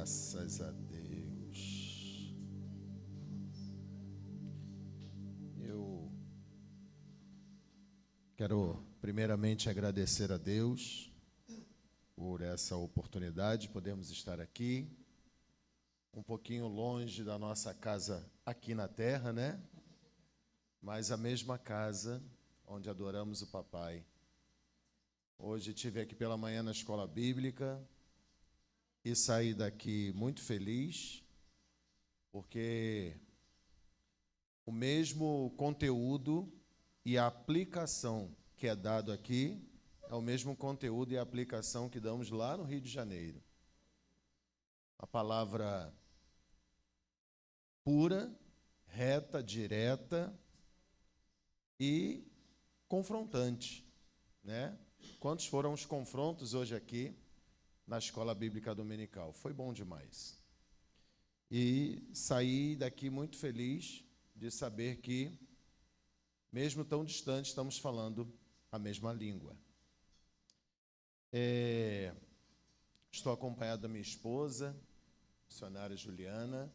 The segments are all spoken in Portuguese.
Graças a Deus. Eu quero primeiramente agradecer a Deus por essa oportunidade de podermos estar aqui, um pouquinho longe da nossa casa aqui na terra, né? Mas a mesma casa onde adoramos o Papai. Hoje estive aqui pela manhã na escola bíblica e saí daqui muito feliz, porque o mesmo conteúdo e a aplicação que é dado aqui é o mesmo conteúdo e a aplicação que damos lá no Rio de Janeiro. A palavra pura, reta, direta e confrontante, né? Quantos foram os confrontos hoje aqui na Escola Bíblica Dominical? Foi bom demais. E saí daqui muito feliz de saber que, mesmo tão distante, estamos falando a mesma língua. Estou acompanhado da minha esposa, missionária Juliana,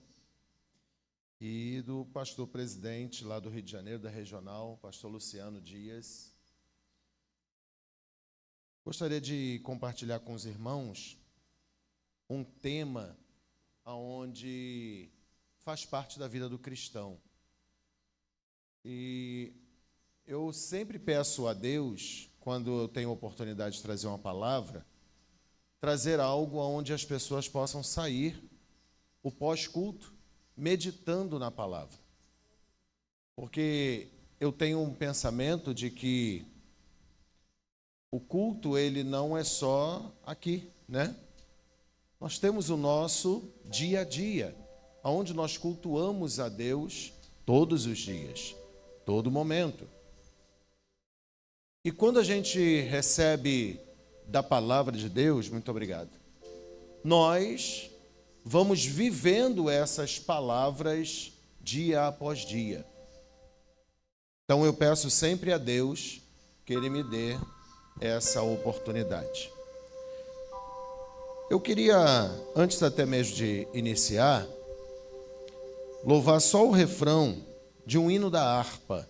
e do pastor presidente lá do Rio de Janeiro, da regional, pastor Luciano Dias. Gostaria de compartilhar com os irmãos um tema onde faz parte da vida do cristão. E eu sempre peço a Deus, quando eu tenho a oportunidade de trazer uma palavra, trazer algo onde as pessoas possam sair, o pós-culto, meditando na palavra. Porque eu tenho um pensamento de que o culto, ele não é só aqui, né? Nós temos o nosso dia a dia, onde nós cultuamos a Deus todos os dias, todo momento. E quando a gente recebe da palavra de Deus, muito obrigado, nós vamos vivendo essas palavras dia após dia. Então eu peço sempre a Deus que Ele me dê essa oportunidade. Eu queria, antes até mesmo de iniciar, louvar só o refrão de um hino da harpa.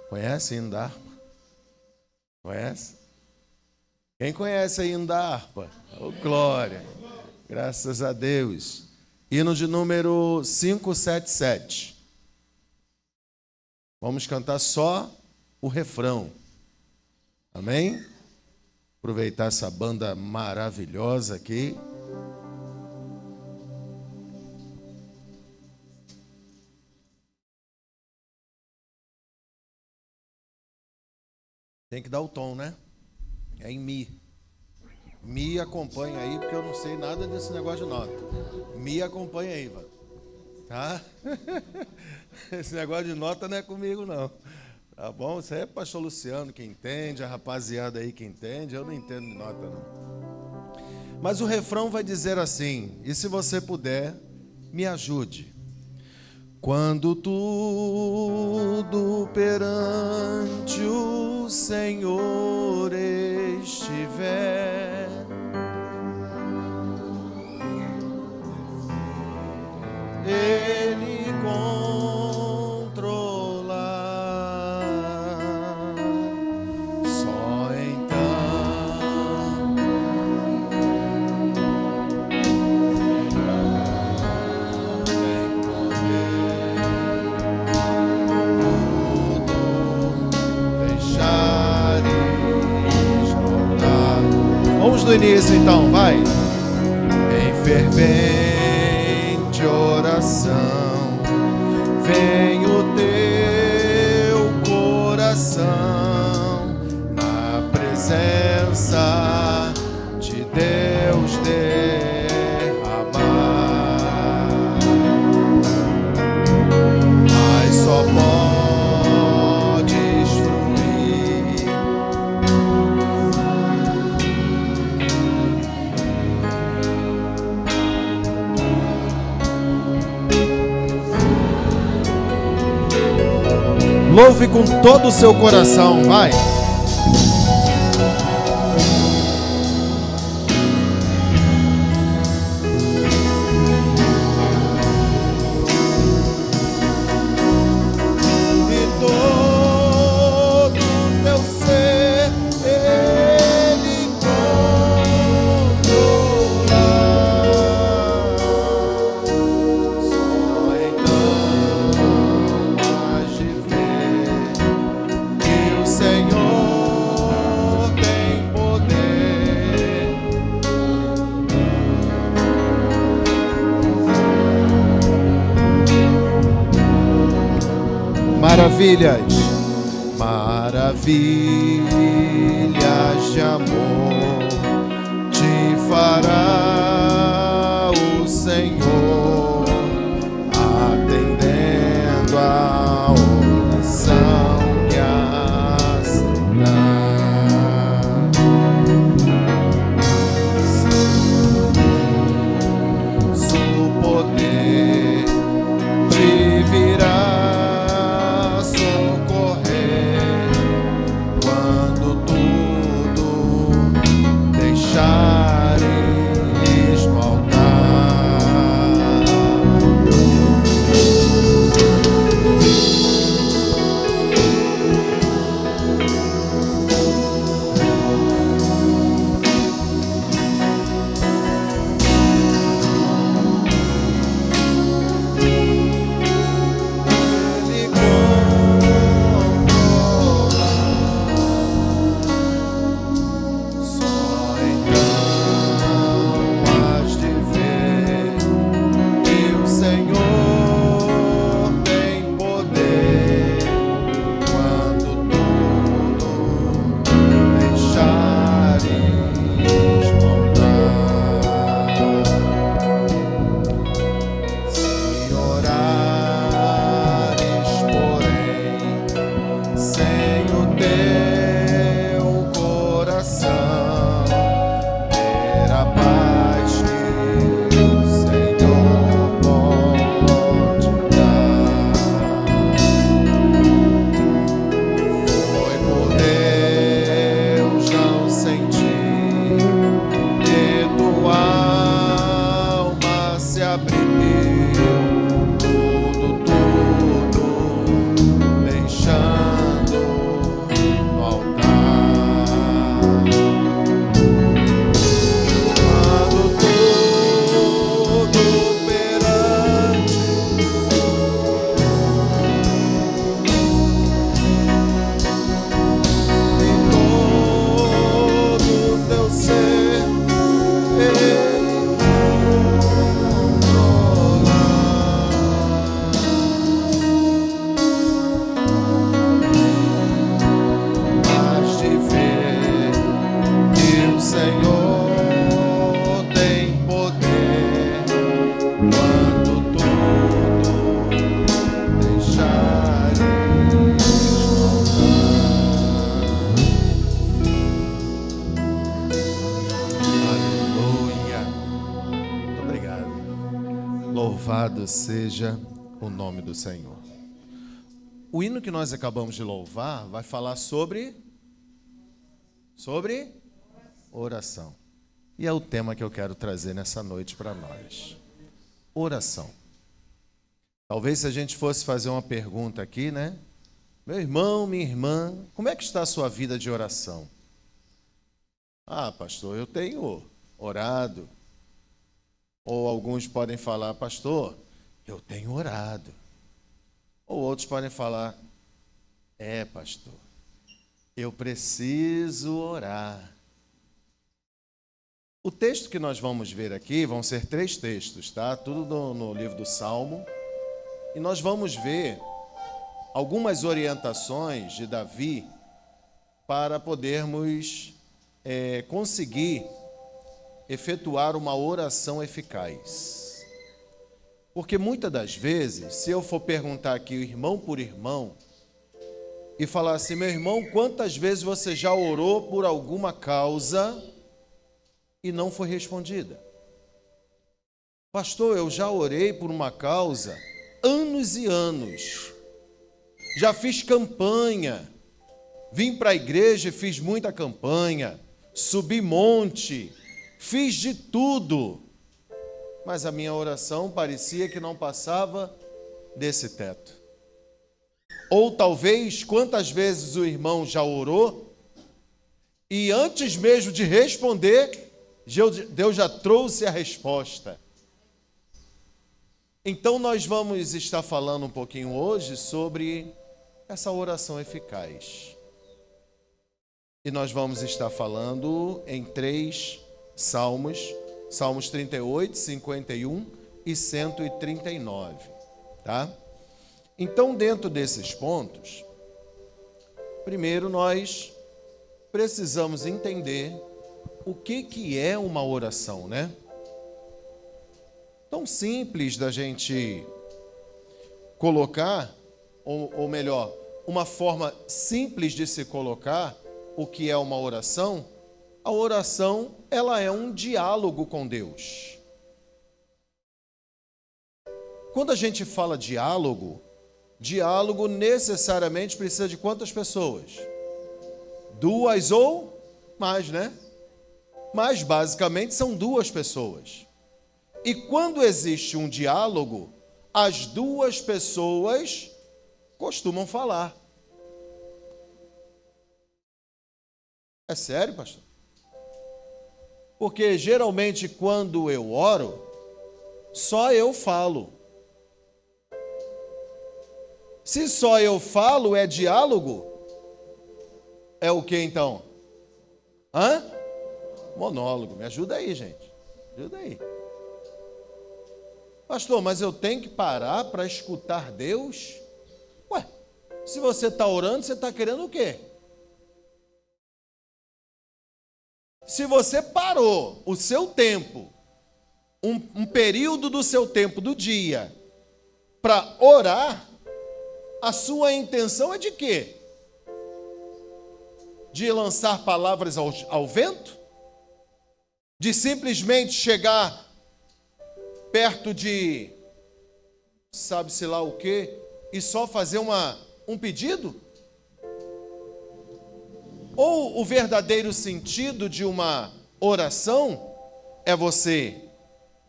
Conhece o hino da harpa? Conhece? Quem conhece o hino da harpa? Oh, glória! Graças a Deus. Hino de número 577. Vamos cantar só o refrão. Amém? Aproveitar essa banda maravilhosa aqui. Tem que dar o tom, né? É em Mi. Mi acompanha aí, porque eu não sei nada desse negócio de nota. Mi acompanha aí, mano. Tá? Esse negócio de nota não é comigo, não. Tá bom? Isso aí é o pastor Luciano que entende, a rapaziada aí que entende. Eu não entendo de nota, não. Mas o refrão vai dizer assim, e se você puder, me ajude. Quando tudo perante o Senhor estiver, Ele controlar, só então tem poder tudo deixares notar. Vamos do início então, vai. Em fervente oração, vem o teu coração na presença de Deus derramar, mas só podes fluir Louve com todo o seu coração, vai. maravilhas, maravilhas de amor te fará o Senhor, atendendo a oração que aceitar. Seu poder te virá socorrer quando tudo deixares no altar. Ele controla. Só então has de ver que o Senhor tem poder quando tudo deixares no altar. Se orares, porém, sem o teu coração, ter a paz que o Senhor pode dar. Foi por Deus não sentir que tua alma se abriu, tudo deixando no altar. Quando tudo perante e todo teu ser Ele controla. Has de ver que o Senhor tem poder quando tudo deixares voltar. Aleluia. Muito obrigado. Louvado seja o nome do Senhor. O hino que nós acabamos de louvar vai falar sobre oração. E é o tema que eu quero trazer nessa noite para nós. Oração. Talvez se a gente fosse fazer uma pergunta aqui, né? Meu irmão, minha irmã, como é que está a sua vida de oração? Ah, pastor, eu tenho orado. Ou alguns podem falar, pastor, eu tenho orado. Ou outros podem falar, pastor, eu preciso orar. O texto que nós vamos ver aqui, vão ser 3 textos, tá? Tudo no livro do Salmo. E nós vamos ver algumas orientações de Davi para podermos conseguir efetuar uma oração eficaz. Porque muitas das vezes, se eu for perguntar aqui irmão por irmão e falar assim, meu irmão, quantas vezes você já orou por alguma causa e não foi respondida? Pastor, eu já orei por uma causa anos e anos. Já fiz campanha. Vim para a igreja e fiz muita campanha. Subi monte. Fiz de tudo. Mas a minha oração parecia que não passava desse teto. Ou talvez, quantas vezes o irmão já orou e antes mesmo de responder, Deus já trouxe a resposta. Então nós vamos estar falando um pouquinho hoje sobre essa oração eficaz. E nós vamos estar falando em 3 salmos, Salmos 38, 51 e 139, tá? Então, dentro desses pontos, primeiro nós precisamos entender o que é uma oração, né? Tão simples da gente colocar, ou melhor, uma forma simples de se colocar o que é uma oração. A oração, ela é um diálogo com Deus. Quando a gente fala diálogo necessariamente precisa de quantas pessoas? 2 ou mais, né? Mas basicamente são 2 pessoas. E quando existe um diálogo, as 2 pessoas costumam falar. É sério, pastor? Porque geralmente quando eu oro, só eu falo. Se só eu falo, é diálogo? É o que então? Monólogo. Me ajuda aí, gente. Ajuda aí. Pastor, mas eu tenho que parar para escutar Deus? Ué, se você está orando, você está querendo o quê? Se você parou o seu tempo, um período do seu tempo do dia, para orar, a sua intenção é de quê? De lançar palavras ao vento? De simplesmente chegar perto de sabe-se lá o quê e só fazer um pedido? Ou o verdadeiro sentido de uma oração é você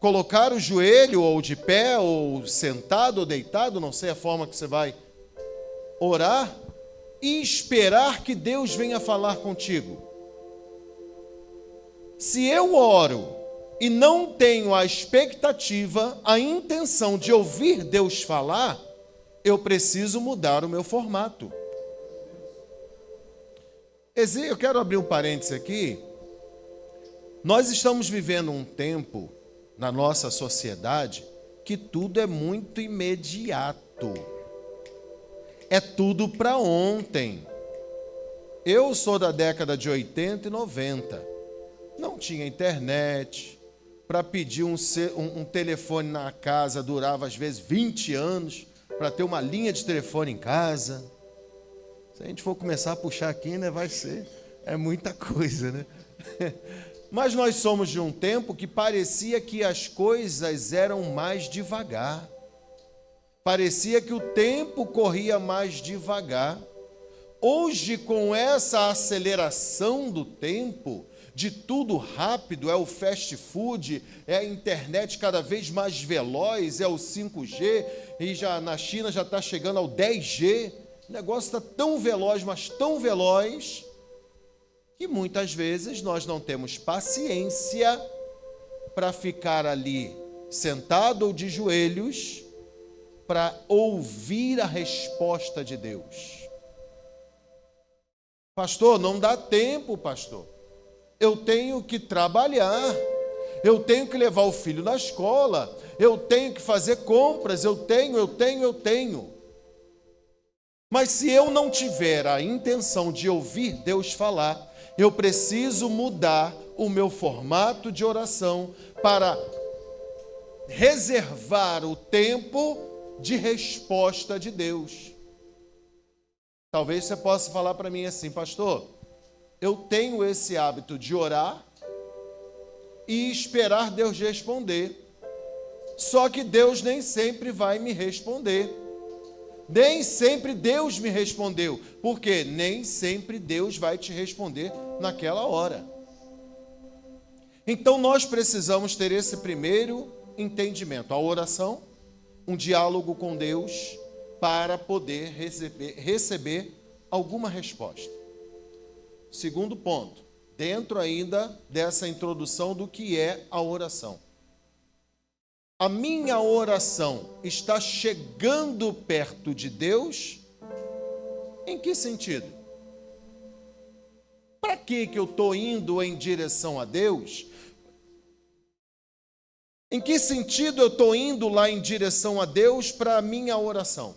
colocar o joelho ou de pé, ou sentado ou deitado, não sei a forma que você vai orar, e esperar que Deus venha falar contigo. Se eu oro e não tenho a expectativa, a intenção de ouvir Deus falar, eu preciso mudar o meu formato. Eu quero abrir um parênteses aqui. Nós estamos vivendo um tempo na nossa sociedade que tudo é muito imediato. É tudo para ontem. Eu sou da década de 80 e 90. Não tinha internet. Para pedir um telefone na casa durava às vezes 20 anos para ter uma linha de telefone em casa. Se a gente for começar a puxar aqui, né, é muita coisa, né? Mas nós somos de um tempo que parecia que as coisas eram mais devagar. Parecia que o tempo corria mais devagar. Hoje, com essa aceleração do tempo, de tudo rápido, é o fast food, é a internet cada vez mais veloz, é o 5G, e já na China já está chegando ao 10G. O negócio está tão veloz, mas tão veloz, que muitas vezes nós não temos paciência para ficar ali sentado ou de joelhos para ouvir a resposta de Deus. Pastor, não dá tempo, pastor. Eu tenho que trabalhar, eu tenho que levar o filho na escola, eu tenho que fazer compras, eu tenho. Mas se eu não tiver a intenção de ouvir Deus falar, eu preciso mudar o meu formato de oração para reservar o tempo de resposta de Deus. Talvez você possa falar para mim assim, pastor, eu tenho esse hábito de orar e esperar Deus responder. Só que Deus nem sempre vai me responder. Nem sempre Deus me respondeu, porque nem sempre Deus vai te responder naquela hora. Então nós precisamos ter esse primeiro entendimento, a oração, um diálogo com Deus para poder receber alguma resposta. Segundo ponto, dentro ainda dessa introdução do que é a oração. A minha oração está chegando perto de Deus? Em que sentido? Para que eu estou indo em direção a Deus? Em que sentido eu estou indo lá em direção a Deus para a minha oração?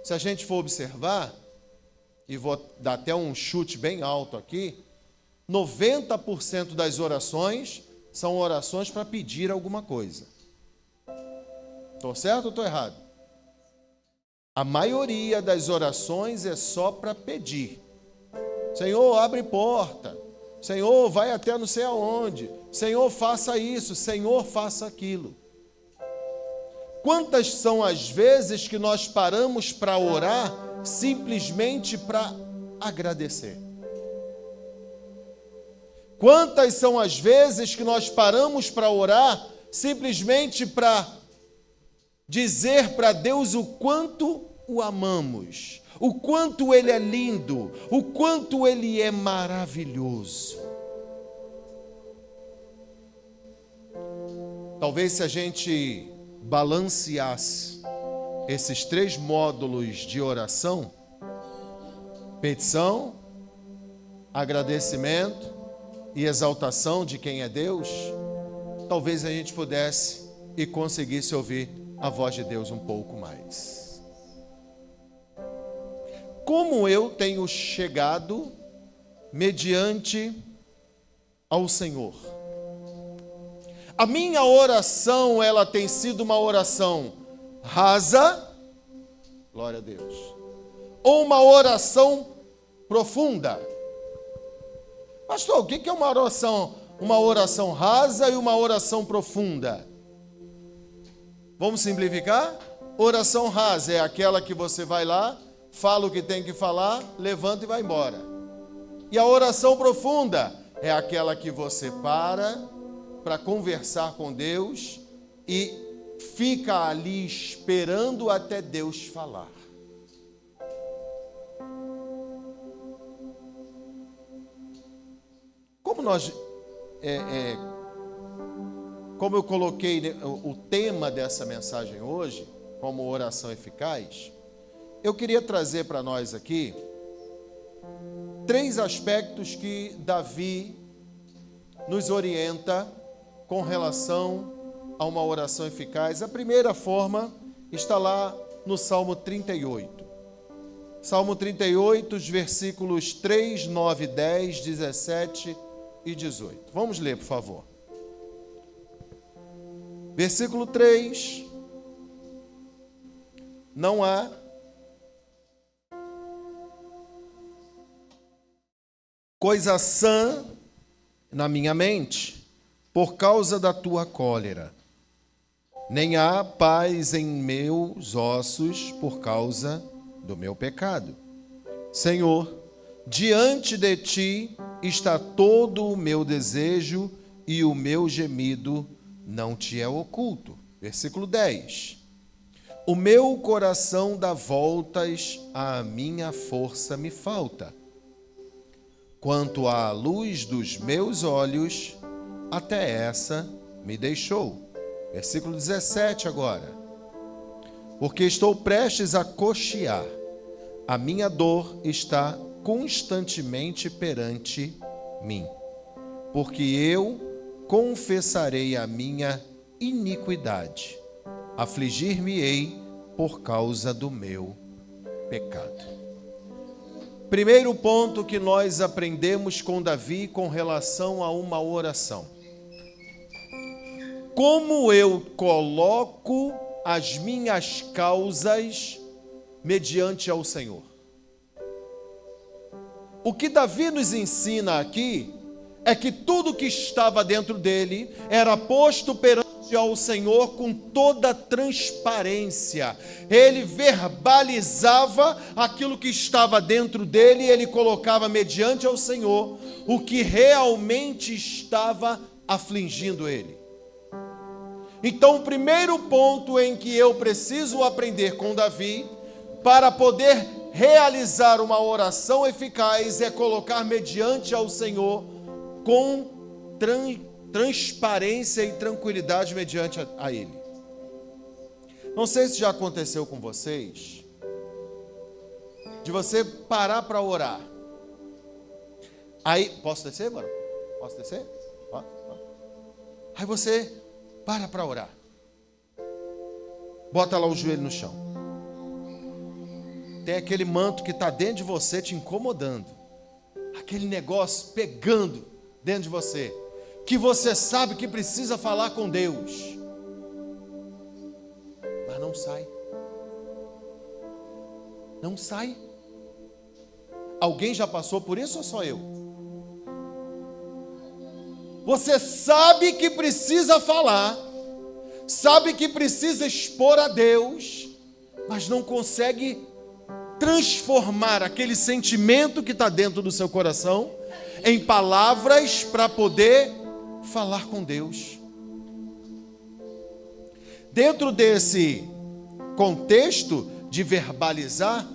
se a gente for observar, e vou dar até um chute bem alto aqui, 90% das orações são orações para pedir alguma coisa. Estou certo ou estou errado? A maioria das orações é só para pedir. Senhor, abre porta. Senhor, vai até não sei aonde. Senhor, faça isso. Senhor, faça aquilo. Quantas são as vezes que nós paramos para orar simplesmente para agradecer? Quantas são as vezes que nós paramos para orar simplesmente para dizer para Deus o quanto o amamos, o quanto Ele é lindo, o quanto Ele é maravilhoso? Talvez se a gente balanceasse esses 3 módulos de oração, petição, agradecimento e exaltação de quem é Deus, talvez a gente pudesse e conseguisse ouvir a voz de Deus um pouco mais. Como eu tenho chegado mediante ao Senhor? A minha oração, ela tem sido uma oração rasa, glória a Deus, ou uma oração profunda? Pastor, o que é uma oração rasa e uma oração profunda? Vamos simplificar? Oração rasa é aquela que você vai lá, fala o que tem que falar, levanta e vai embora. E a oração profunda é aquela que você para conversar com Deus e fica ali esperando até Deus falar. Como eu coloquei o tema dessa mensagem hoje, como oração eficaz, eu queria trazer para nós aqui 3 aspectos que Davi nos orienta com relação a uma oração eficaz. A primeira forma está lá no Salmo 38. Salmo 38, os versículos 3, 9, 10, 17 e 18. Vamos ler, por favor. Versículo 3. Não há coisa sã na minha mente por causa da tua cólera, nem há paz em meus ossos por causa do meu pecado. Senhor, diante de ti está todo o meu desejo e o meu gemido não te é oculto. Versículo 10. O meu coração dá voltas, a minha força me falta. Quanto à luz dos meus olhos, até essa me deixou. Versículo 17 agora. Porque estou prestes a coxear, a minha dor está constantemente perante mim. Porque eu confessarei a minha iniquidade, afligir-me-ei por causa do meu pecado. Primeiro ponto que nós aprendemos com Davi com relação a uma oração. Como eu coloco as minhas causas mediante ao Senhor? O que Davi nos ensina aqui é que tudo que estava dentro dele era posto perante ao Senhor com toda transparência. Ele verbalizava aquilo que estava dentro dele e ele colocava mediante ao Senhor o que realmente estava afligindo ele. Então, o primeiro ponto em que eu preciso aprender com Davi para poder realizar uma oração eficaz é colocar mediante ao Senhor com transparência e tranquilidade mediante a Ele. Não sei se já aconteceu com vocês, de você parar para orar. Aí, posso descer, mano? Posso descer? Pode. Aí você para orar. Bota lá o joelho no chão. Tem aquele manto que está dentro de você te incomodando. Aquele negócio pegando dentro de você. Que você sabe que precisa falar com Deus. Mas não sai. Não sai. Alguém já passou por isso ou só eu? Você sabe que precisa falar, sabe que precisa expor a Deus, mas não consegue transformar aquele sentimento que está dentro do seu coração em palavras para poder falar com Deus. Dentro desse contexto de verbalizar,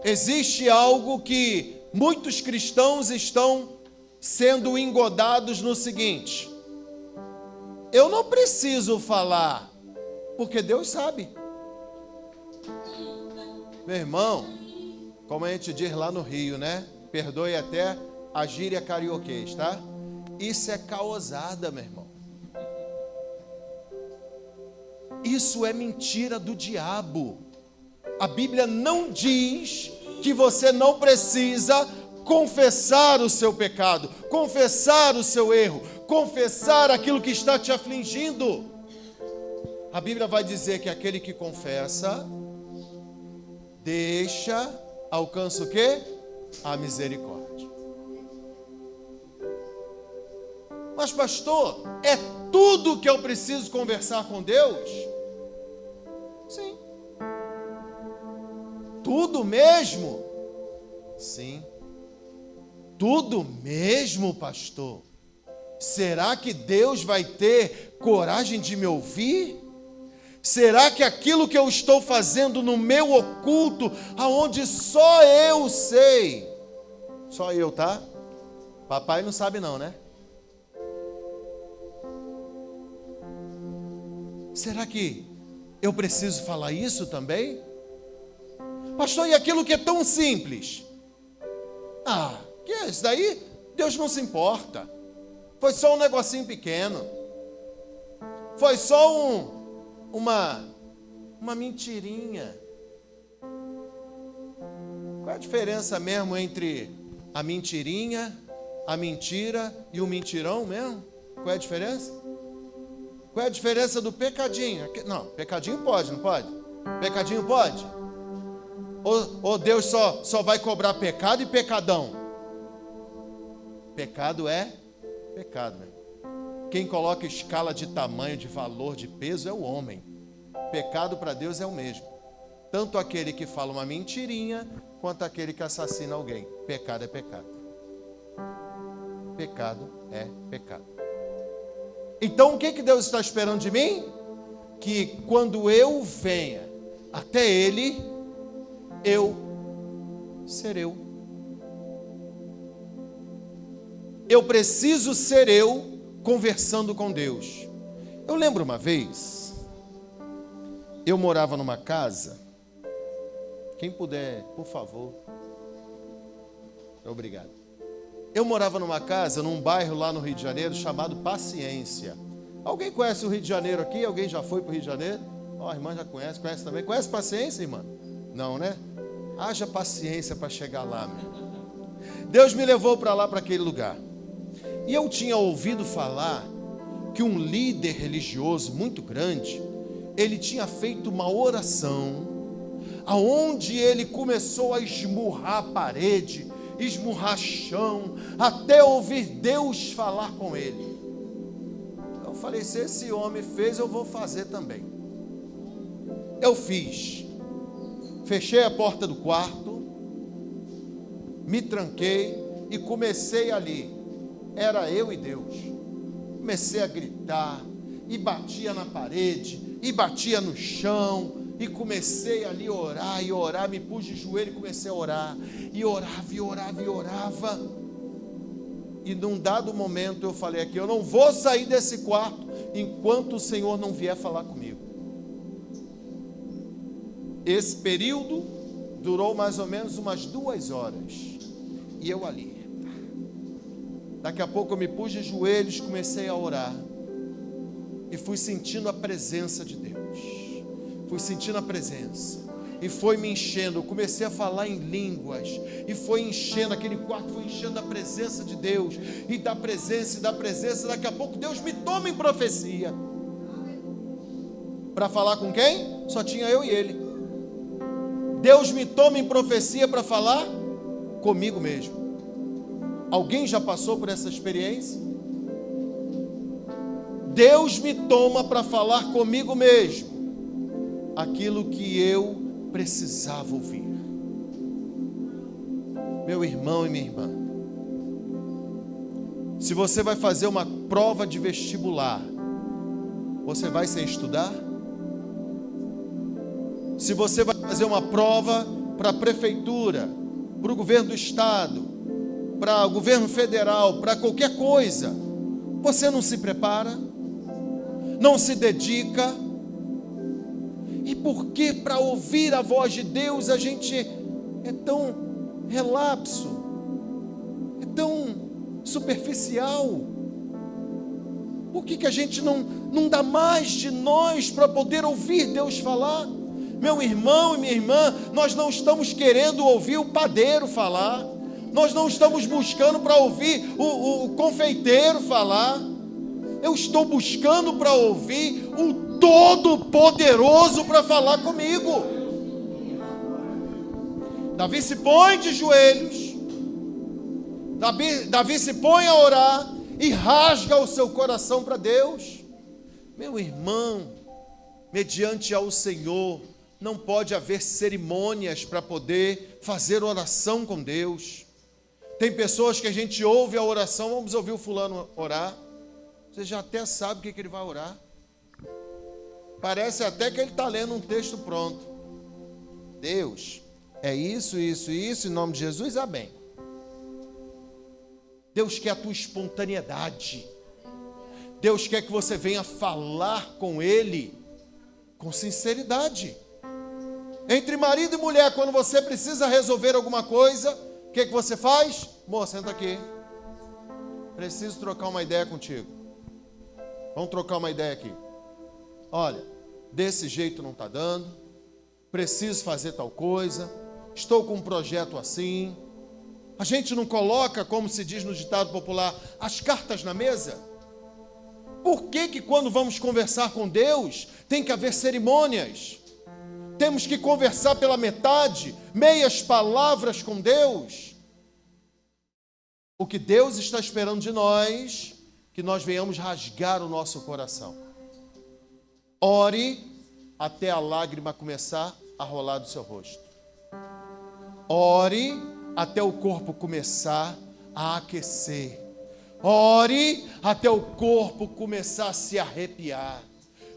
existe algo que muitos cristãos estão sendo engodados no seguinte: eu não preciso falar, porque Deus sabe. Meu irmão, como a gente diz lá no Rio, né? Perdoe até a gíria carioquês, tá? Isso é caosada, meu irmão. Isso é mentira do diabo. A Bíblia não diz que você não precisa confessar o seu pecado, confessar o seu erro, confessar aquilo que está te afligindo. A Bíblia vai dizer que aquele que confessa, alcança o quê? A misericórdia. Mas pastor, é tudo que eu preciso conversar com Deus? Sim. Tudo mesmo? Sim. Tudo mesmo, pastor? Será que Deus vai ter coragem de me ouvir? Será que aquilo que eu estou fazendo no meu oculto, aonde só eu sei, só eu, tá? Papai não sabe não, né? Será que eu preciso falar isso também? Pastor, e aquilo que é tão simples? Que é isso daí? Deus não se importa. Foi só um negocinho pequeno. Foi só uma mentirinha. Qual é a diferença mesmo entre a mentirinha, a mentira e o mentirão mesmo? Qual é a diferença? Qual é a diferença do pecadinho? Não, pecadinho pode, não pode? Pecadinho pode? Ou Deus só vai cobrar pecado e pecadão? Pecado é pecado, meu. Quem coloca escala de tamanho, de valor, de peso é o homem. Pecado para Deus é o mesmo. Tanto aquele que fala uma mentirinha, quanto aquele que assassina alguém. Pecado é pecado. Pecado é pecado. Então o que Deus está esperando de mim? Que quando eu venha até Ele, eu ser eu. Eu preciso ser eu conversando com Deus. Eu lembro uma vez, eu morava numa casa. Quem puder, por favor. Obrigado. Eu morava numa casa, num bairro lá no Rio de Janeiro, chamado Paciência. Alguém conhece o Rio de Janeiro aqui? Alguém já foi para o Rio de Janeiro? A irmã já conhece também. Conhece Paciência, irmã? Não, né? Haja paciência para chegar lá, meu. Deus me levou para lá, para aquele lugar. E eu tinha ouvido falar que um líder religioso muito grande, ele tinha feito uma oração, aonde ele começou a esmurrar a parede, esmurrar chão, até ouvir Deus falar com ele. Eu falei, se esse homem fez, eu vou fazer também. Eu fiz. Fechei a porta do quarto, me tranquei e comecei ali. Era eu e Deus. Comecei a gritar, e batia na parede, e batia no chão, e comecei ali a orar, me pus de joelho e comecei a orar, e orava. E num dado momento eu falei aqui, eu não vou sair desse quarto, enquanto o Senhor não vier falar comigo. Esse período durou mais ou menos umas 2 horas, e eu ali. Daqui a pouco eu me pus de joelhos, comecei a orar. E fui sentindo a presença de Deus. Fui sentindo a presença. E foi me enchendo, eu comecei a falar em línguas, e foi enchendo, aquele quarto foi enchendo da presença de Deus, e da presença, daqui a pouco Deus me toma em profecia. Para falar com quem? Só tinha eu e ele. Deus me toma em profecia para falar comigo mesmo. Alguém já passou por essa experiência? Deus me toma para falar comigo mesmo aquilo que eu precisava ouvir. Meu irmão e minha irmã, se você vai fazer uma prova de vestibular, você vai sem estudar? Se você vai fazer uma prova para a prefeitura, para o governo do estado, para o governo federal, para qualquer coisa, você não se prepara? Não se dedica? E por que para ouvir a voz de Deus a gente é tão relapso, é tão superficial? Por que a gente não dá mais de nós para poder ouvir Deus falar? Meu irmão e minha irmã, nós não estamos querendo ouvir o padeiro falar, nós não estamos buscando para ouvir o confeiteiro falar, eu estou buscando para ouvir o Todo-Poderoso para falar comigo. Davi se põe de joelhos, Davi se põe a orar e rasga o seu coração para Deus. Meu irmão, mediante ao Senhor, não pode haver cerimônias para poder fazer oração com Deus. Tem pessoas que a gente ouve a oração, vamos ouvir o fulano orar, você já até sabe o que ele vai orar. Parece até que ele está lendo um texto pronto. Deus, é isso, isso, isso, em nome de Jesus, amém. Deus quer a tua espontaneidade. Deus quer que você venha falar com Ele com sinceridade. Entre marido e mulher, quando você precisa resolver alguma coisa, o que você faz? Moça, senta aqui. Preciso trocar uma ideia contigo. Vamos trocar uma ideia aqui. Olha, desse jeito não está dando, preciso fazer tal coisa, estou com um projeto assim. A gente não coloca, como se diz no ditado popular, as cartas na mesa? Por que quando vamos conversar com Deus, tem que haver cerimônias? Temos que conversar pela metade, meias palavras com Deus? O que Deus está esperando de nós, que nós venhamos rasgar o nosso coração. Ore até a lágrima começar a rolar do seu rosto. Ore até o corpo começar a aquecer. Ore até o corpo começar a se arrepiar.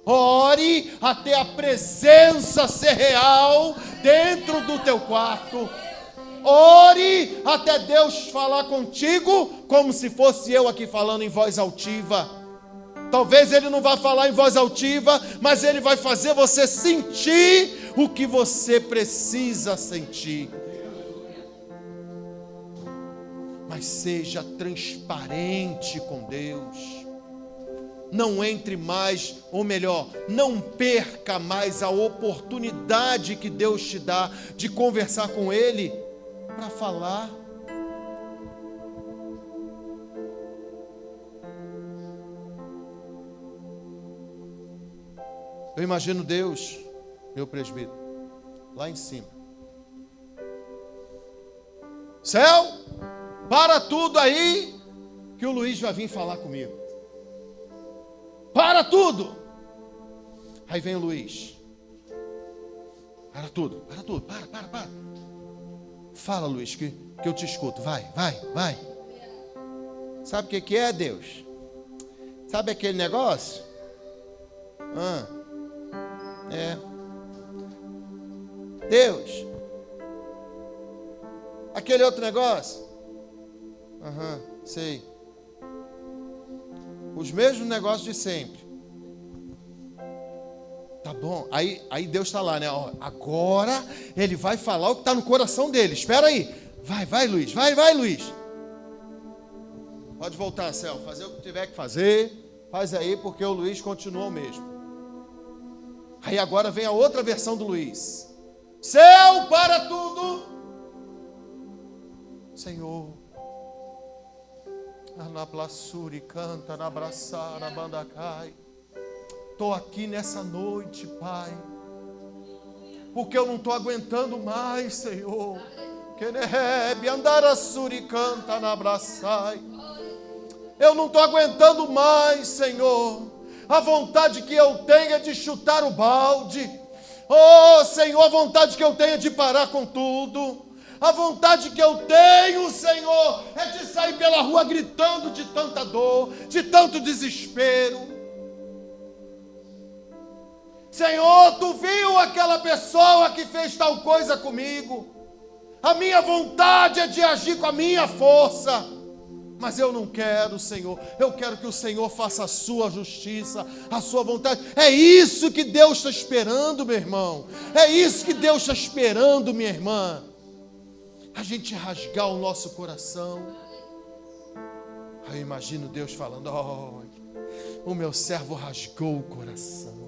Ore até a presença ser real dentro do teu quarto. Ore até Deus falar contigo como se fosse eu aqui falando em voz altiva. Talvez Ele não vá falar em voz altiva, mas Ele vai fazer você sentir o que você precisa sentir. Mas seja transparente com Deus. Não entre mais, ou melhor, não perca mais a oportunidade que Deus te dá de conversar com Ele para falar. Eu imagino Deus, meu presbítero, lá em cima. Céu, para tudo aí, que o Luiz vai vir falar comigo. Para tudo. Aí vem o Luiz. Para tudo, para. Fala, Luiz, que eu te escuto. Vai. Sabe o que é, Deus? Sabe aquele negócio? Deus, aquele outro negócio? Sei. Os mesmos negócios de sempre. Tá bom. Aí Deus está lá, né? Ó, agora Ele vai falar o que está no coração dele. Espera aí. Vai, Luiz. Vai, Luiz. Pode voltar, Céu. Fazer o que tiver que fazer. Faz aí, porque o Luiz continua o mesmo. Aí agora vem a outra versão do Luiz. céu para tudo. Senhor, Anaplassuri canta, Nabraçara, Bandacai. Estou aqui nessa noite, Pai, porque eu não estou aguentando mais, Senhor. Quenerebe, Andarassuri canta, Nabraçai. Eu não estou aguentando mais, Senhor. A vontade que eu tenho é de chutar o balde. Oh, Senhor, a vontade que eu tenho é de parar com tudo. A vontade que eu tenho, Senhor, é de sair pela rua gritando de tanta dor, de tanto desespero. Senhor, tu viu aquela pessoa que fez tal coisa comigo. A minha vontade é de agir com a minha força. Mas eu não quero, Senhor. Eu quero que o Senhor faça a sua justiça, a sua vontade. É isso que Deus está esperando, meu irmão. É isso que Deus está esperando, minha irmã. A gente rasgar o nosso coração. Aí eu imagino Deus falando: oh, o meu servo rasgou o coração.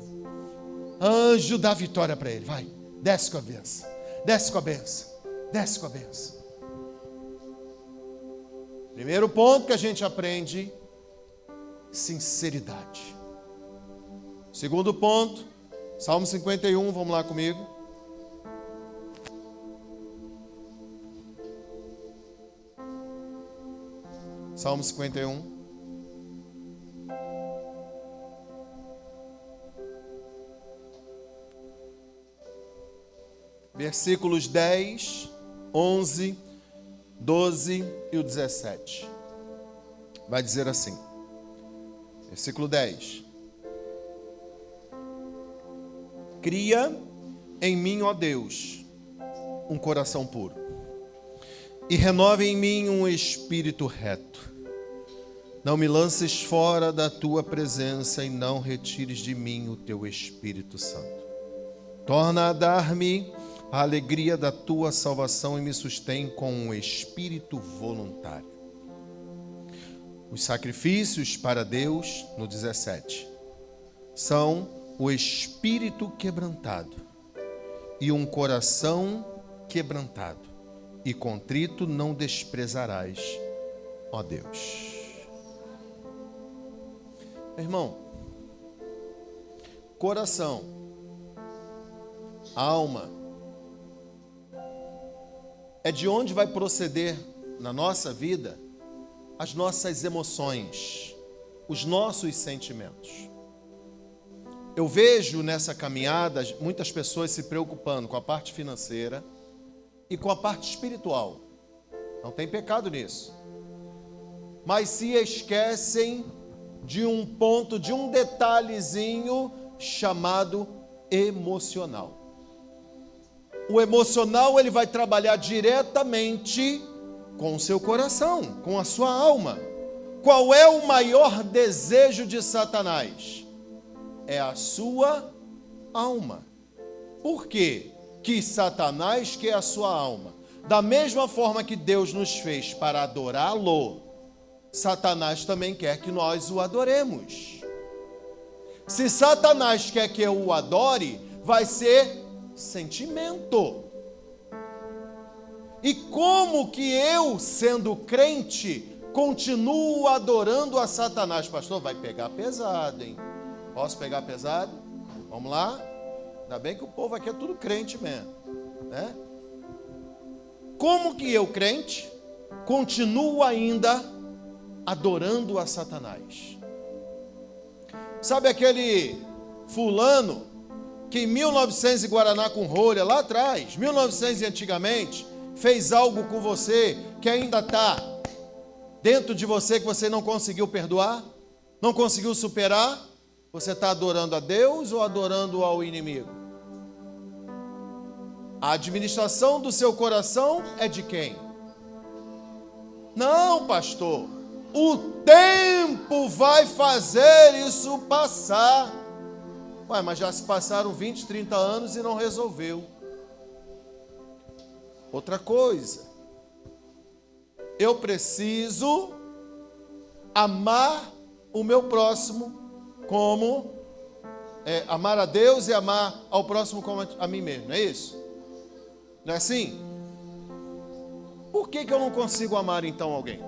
Anjo, dá vitória para ele. Vai, desce com a benção. Desce com a benção. Desce com a benção. Primeiro ponto que a gente aprende: sinceridade. Segundo ponto, Salmo 51, vamos lá comigo. Salmo 51. Versículos 10, 11, 12 e o 17. Vai dizer assim. Versículo 10. Cria em mim, ó Deus, um coração puro, e renove em mim um espírito reto. Não me lances fora da tua presença e não retires de mim o teu Espírito Santo. Torna a dar-me a alegria da tua salvação e me sustém com um espírito voluntário. Os sacrifícios para Deus, no 17, são o espírito quebrantado e um coração quebrantado, e contrito não desprezarás, ó Deus. Irmão, coração, alma, é de onde vai proceder na nossa vida as nossas emoções, os nossos sentimentos. Eu vejo nessa caminhada muitas pessoas se preocupando com a parte financeira e com a parte espiritual. Não tem pecado nisso. Mas se esquecem de um ponto, de um detalhezinho chamado emocional. O emocional, ele vai trabalhar diretamente com o seu coração, com a sua alma. Qual é o maior desejo de Satanás? É a sua alma. Por quê que Satanás quer a sua alma? Da mesma forma que Deus nos fez para adorá-lo, Satanás também quer que nós o adoremos. Se Satanás quer que eu o adore, vai ser sentimento. E como que eu, sendo crente, continuo adorando a Satanás? Pastor, vai pegar pesado, hein? Posso pegar pesado? Vamos lá? Ainda bem que o povo aqui é tudo crente mesmo, né? Como que eu, crente, continuo ainda adorando a Satanás? Sabe aquele fulano que em 1900 e Guaraná com rolha, lá atrás, 1900 e antigamente, fez algo com você que ainda está dentro de você, que você não conseguiu perdoar, não conseguiu superar? Você está adorando a Deus ou adorando ao inimigo? A administração do seu coração é de quem? Não, pastor. O tempo vai fazer isso passar. Ué, mas já se passaram 20, 30 anos e não resolveu. Outra coisa. Eu preciso amar o meu próximo como... amar a Deus e amar ao próximo como a mim mesmo, não é isso? Não é assim? Por que eu não consigo amar então alguém?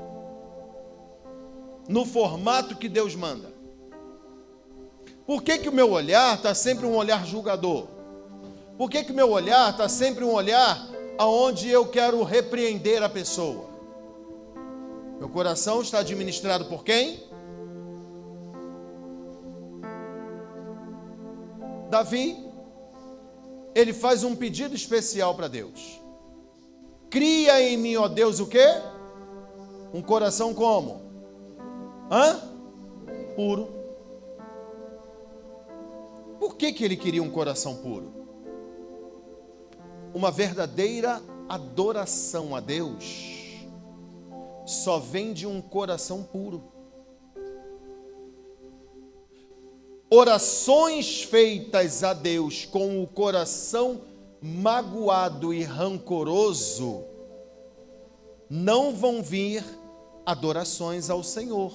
No formato que Deus manda. Por que o meu olhar está sempre um olhar julgador? Por que o meu olhar está sempre um olhar aonde eu quero repreender a pessoa? Meu coração está administrado por quem? Davi, ele faz um pedido especial para Deus. Cria em mim, ó Deus, o quê? Um coração como? Puro. Por que ele queria um coração puro? Uma verdadeira adoração a Deus só vem de um coração puro. Orações feitas a Deus com o coração magoado e rancoroso não vão vir adorações ao Senhor.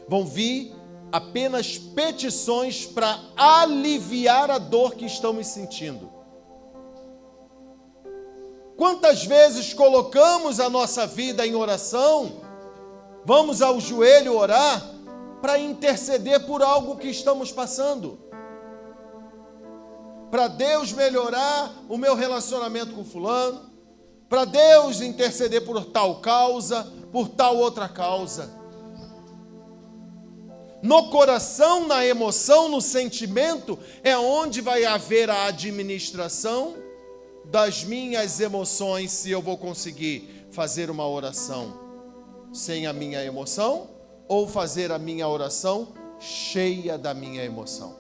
Vão vir apenas petições para aliviar a dor que estamos sentindo. Quantas vezes colocamos a nossa vida em oração, vamos ao joelho orar para interceder por algo que estamos passando, para Deus melhorar o meu relacionamento com fulano, para Deus interceder por tal causa, por tal outra causa. No coração, na emoção, no sentimento, é onde vai haver a administração das minhas emoções, se eu vou conseguir fazer uma oração sem a minha emoção, ou fazer a minha oração cheia da minha emoção.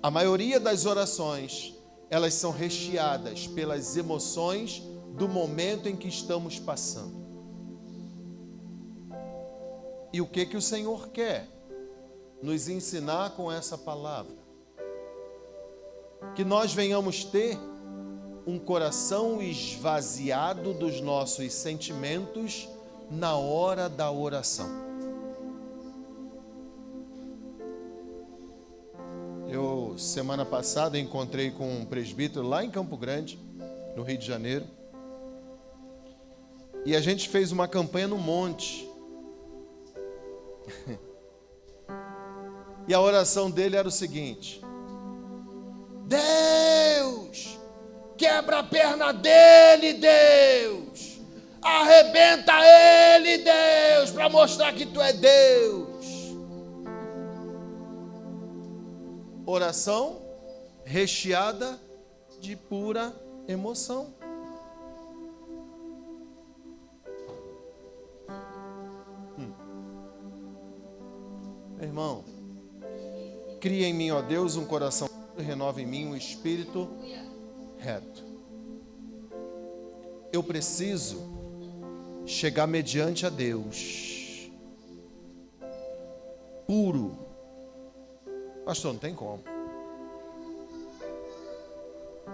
A maioria das orações, elas são recheadas pelas emoções do momento em que estamos passando. E o que o Senhor quer nos ensinar com essa palavra? Que nós venhamos ter um coração esvaziado dos nossos sentimentos na hora da oração. Eu, semana passada, encontrei com um presbítero lá em Campo Grande, no Rio de Janeiro, e a gente fez uma campanha no monte. E a oração dele era o seguinte: Deus, quebra a perna dele, Deus, arrebenta ele, Deus, para mostrar que tu é Deus. Oração recheada de pura emoção. Meu irmão, cria em mim, ó Deus, um coração e renova em mim um espírito reto. Eu preciso chegar mediante a Deus puro. Pastor, não tem como.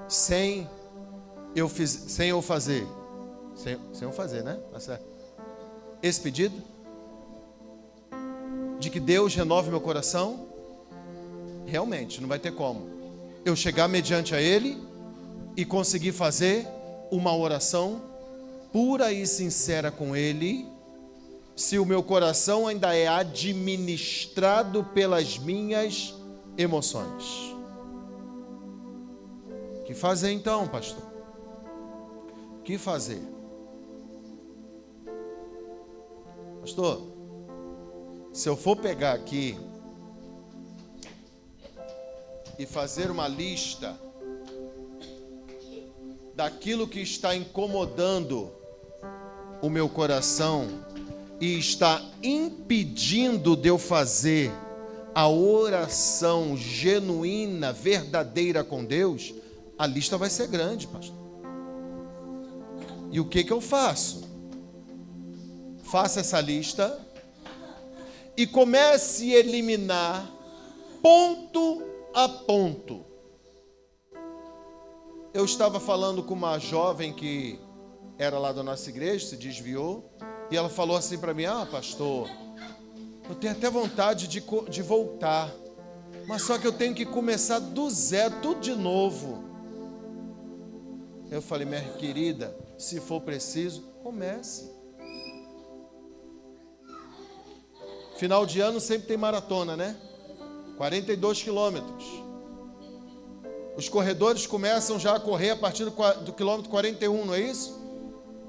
Sem eu fazer, né? Tá certo? Esse pedido de que Deus renove meu coração, realmente não vai ter como eu chegar mediante a Ele e conseguir fazer uma oração pura e sincera com Ele, se o meu coração ainda é administrado pelas minhas emoções. O que fazer então, pastor? O que fazer? Pastor, se eu for pegar aqui e fazer uma lista daquilo que está incomodando o meu coração e está impedindo de eu fazer a oração genuína, verdadeira com Deus, a lista vai ser grande, pastor. E o que eu faço? Faça essa lista e comece a eliminar ponto a ponto. Eu estava falando com uma jovem que era lá da nossa igreja, se desviou, e ela falou assim para mim: pastor, eu tenho até vontade de voltar, mas só que eu tenho que começar do zero, tudo de novo. Eu falei, minha querida, se for preciso, comece. Final de ano sempre tem maratona, né? 42 quilômetros. Os corredores começam já a correr a partir do quilômetro 41, não é isso?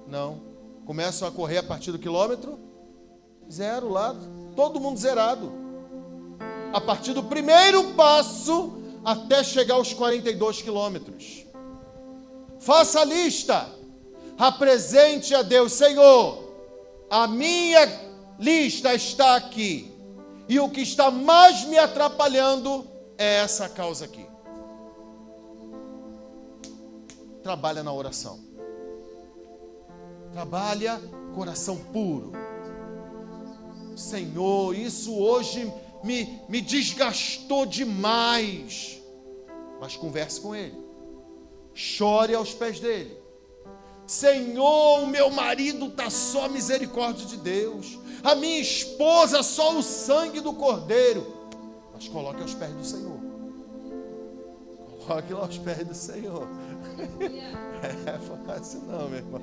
Não. Começam a correr a partir do quilômetro 0 lá. Todo mundo zerado. A partir do primeiro passo até chegar aos 42 quilômetros. Faça a lista. Apresente a Deus. Senhor, a minha lista está aqui. E o que está mais me atrapalhando é essa causa aqui. Trabalha na oração. Trabalha coração puro. Senhor, isso hoje me desgastou demais. Mas converse com Ele. Chore aos pés dele. Senhor, o meu marido está só misericórdia de Deus. A minha esposa só o sangue do Cordeiro. Mas coloque aos pés do Senhor. Coloque lá aos pés do Senhor. É fácil não, meu irmão.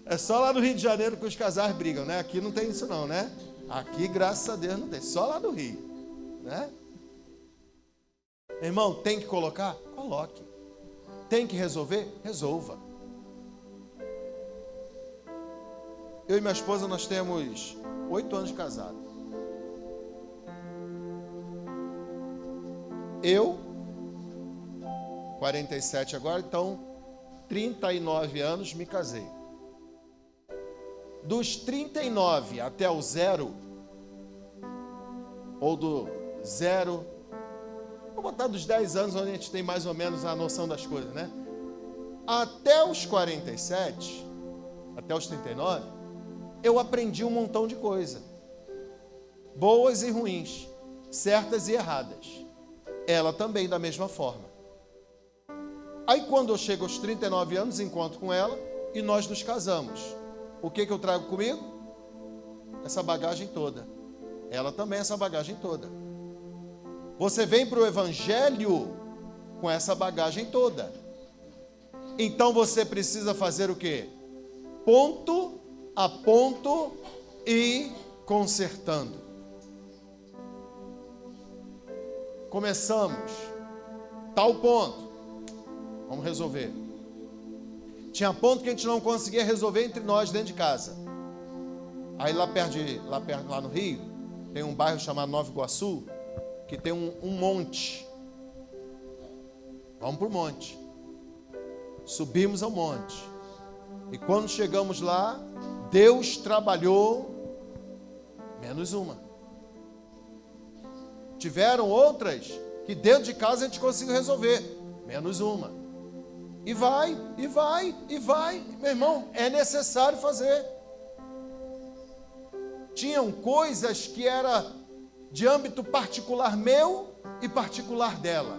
É só lá no Rio de Janeiro que os casais brigam, né? Aqui não tem isso não, né? Aqui, graças a Deus, não tem. Só lá no Rio, né? Irmão, tem que colocar? Coloque. Tem que resolver? Resolva. Eu e minha esposa, nós temos 8 anos de casado. Eu, 47 agora, então 39 anos me casei. Dos 39 até o 0, ou do 0, vou botar dos 10 anos, onde a gente tem mais ou menos a noção das coisas, né? Até os 47, até os 39, eu aprendi um montão de coisa. Boas e ruins, certas e erradas. Ela também da mesma forma. Aí quando eu chego aos 39 anos, encontro com ela e nós nos casamos. O que eu trago comigo? Essa bagagem toda. Ela também essa bagagem toda. Você vem para o Evangelho com essa bagagem toda. Então você precisa fazer o quê? Ponto a ponto e consertando. Começamos. Tal ponto. Vamos resolver. Tinha ponto que a gente não conseguia resolver entre nós dentro de casa. Aí lá no Rio, tem um bairro chamado Nova Iguaçu, que tem um monte. Vamos para o monte. Subimos ao monte. E quando chegamos lá, Deus trabalhou menos uma. Tiveram outras que dentro de casa a gente conseguiu resolver, menos uma. E vai, e vai, e vai. Meu irmão, é necessário fazer. Tinham coisas que era de âmbito particular meu e particular dela,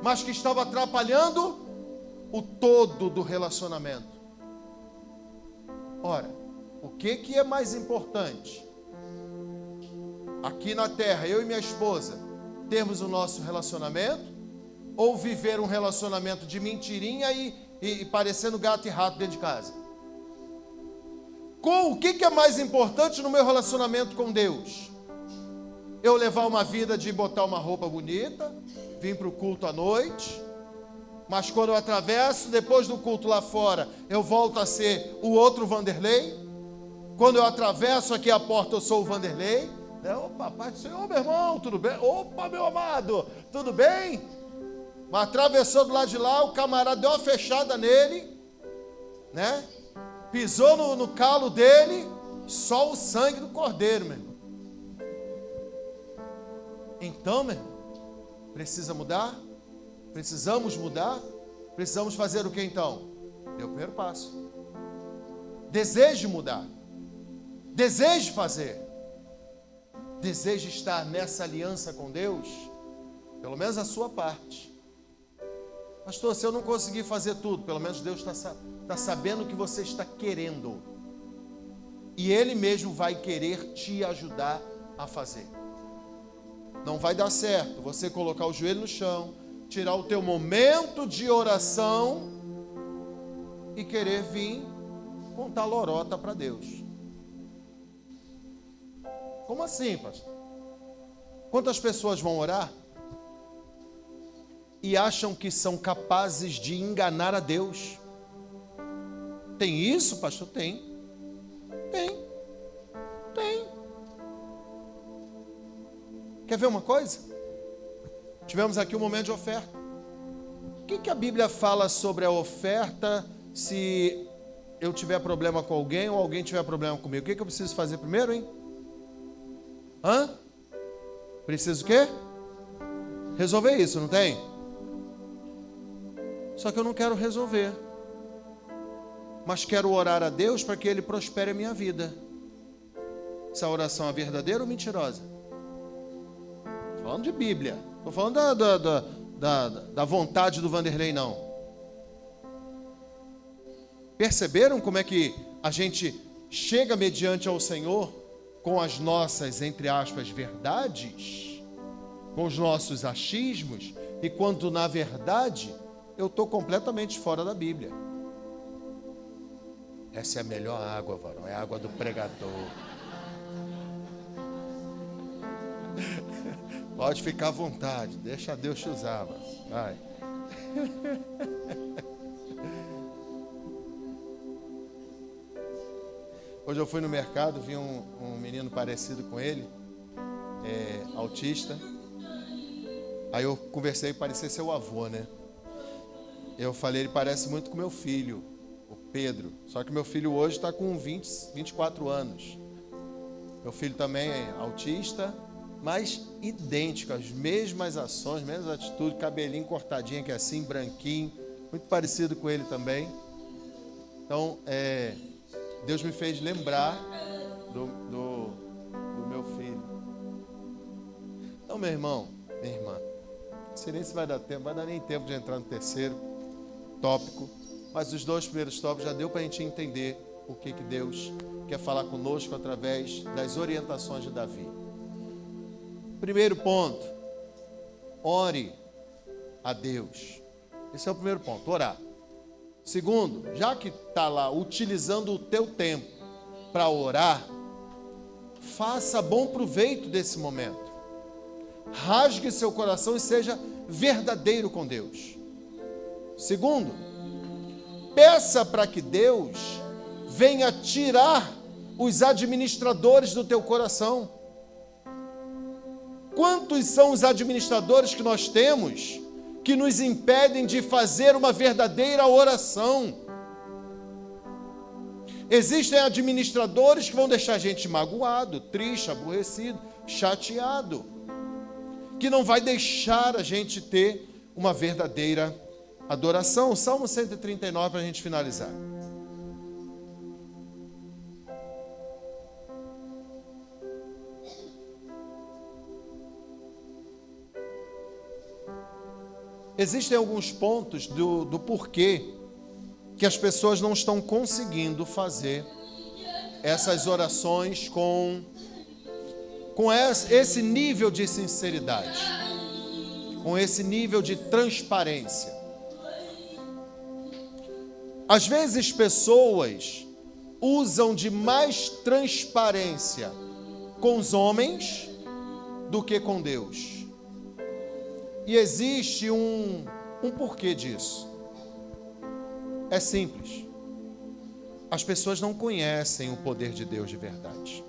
mas que estava atrapalhando o todo do relacionamento. Ora, o que é mais importante? Aqui na terra, eu e minha esposa, termos o nosso relacionamento, ou viver um relacionamento de mentirinha e parecendo gato e rato dentro de casa? O que é mais importante no meu relacionamento com Deus? Eu levar uma vida de botar uma roupa bonita, vir para o culto à noite, mas quando eu atravesso, depois do culto lá fora, eu volto a ser o outro Vanderlei. Quando eu atravesso aqui a porta, eu sou o Vanderlei. Opa, Pai do Senhor, meu irmão, tudo bem? Opa, meu amado, tudo bem? Mas atravessou do lado de lá, o camarada deu uma fechada nele, né? Pisou no calo dele, só o sangue do Cordeiro, meu irmão. Então, meu irmão, precisa mudar? Precisamos mudar? Precisamos fazer o que então? Dê o primeiro passo. Deseje mudar. Deseje fazer. Deseje estar nessa aliança com Deus, pelo menos a sua parte. Pastor, se eu não conseguir fazer tudo, pelo menos Deus está sabendo o que você está querendo. E Ele mesmo vai querer te ajudar a fazer. Não vai dar certo você colocar o joelho no chão, tirar o teu momento de oração e querer vir contar lorota para Deus. Como assim, pastor? Quantas pessoas vão orar e acham que são capazes de enganar a Deus? Tem isso, pastor? Tem. Quer ver uma coisa? Tivemos aqui um momento de oferta. O que a Bíblia fala sobre a oferta se eu tiver problema com alguém ou alguém tiver problema comigo? O que eu preciso fazer primeiro, hein? Preciso o quê? Resolver isso, não tem? Só que eu não quero resolver, mas quero orar a Deus para que Ele prospere a minha vida. Essa oração é verdadeira ou mentirosa? Estou falando de Bíblia. Estou falando da vontade do Vanderlei, não. Perceberam como é que a gente chega mediante ao Senhor com as nossas, entre aspas, verdades, com os nossos achismos, e quando na verdade eu estou completamente fora da Bíblia. Essa é a melhor água, varão, é a água do pregador. Pode ficar à vontade, deixa Deus te usar, vai. Hoje eu fui no mercado, vi um menino parecido com ele, autista. Aí eu conversei, parecia ser o avô, né? Eu falei, ele parece muito com meu filho, o Pedro. Só que meu filho hoje está com 24 anos. Meu filho também é autista, mas idêntico, as mesmas ações, mesmas atitudes, cabelinho cortadinho aqui assim, branquinho, muito parecido com ele também. Então, Deus me fez lembrar do meu filho. Então, meu irmão, minha irmã, não sei nem se vai dar tempo, vai dar nem tempo de entrar no terceiro tópico, mas os 2 primeiros tópicos já deu para a gente entender o que Deus quer falar conosco através das orientações de Davi. Primeiro ponto, ore a Deus. Esse é o primeiro ponto, orar. Segundo, já que está lá utilizando o teu tempo para orar, faça bom proveito desse momento. Rasgue seu coração e seja verdadeiro com Deus. Segundo, peça para que Deus venha tirar os administradores do teu coração. Quantos são os administradores que nós temos que nos impedem de fazer uma verdadeira oração? Existem administradores que vão deixar a gente magoado, triste, aborrecido, chateado, que não vai deixar a gente ter uma verdadeira adoração. Salmo 139 para a gente finalizar. Existem alguns pontos do porquê que as pessoas não estão conseguindo fazer essas orações com esse nível de sinceridade, com esse nível de transparência. Às vezes pessoas usam de mais transparência com os homens do que com Deus. E existe um porquê disso. É simples. As pessoas não conhecem o poder de Deus de verdade.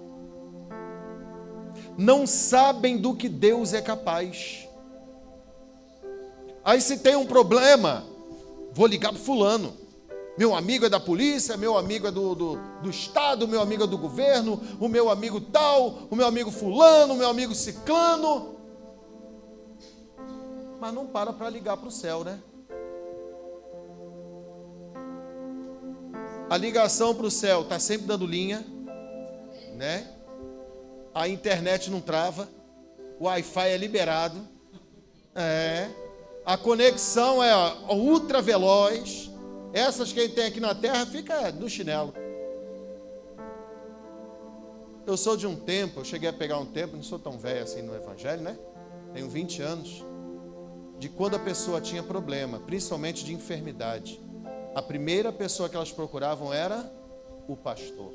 Não sabem do que Deus é capaz. Aí se tem um problema, vou ligar para fulano. Meu amigo é da polícia, meu amigo é do Estado, meu amigo é do governo, o meu amigo tal, o meu amigo fulano, o meu amigo ciclano. Mas não para ligar para o céu, né? A ligação para o céu está sempre dando linha, né? A internet não trava, o Wi-Fi é liberado, a conexão é ultra veloz. Essas que a gente tem aqui na terra fica no chinelo. Eu sou de um tempo, eu cheguei a pegar um tempo, não sou tão velho assim no evangelho, né? Tenho 20 anos. de quando a pessoa tinha problema, principalmente de enfermidade, a primeira pessoa que elas procuravam era o pastor.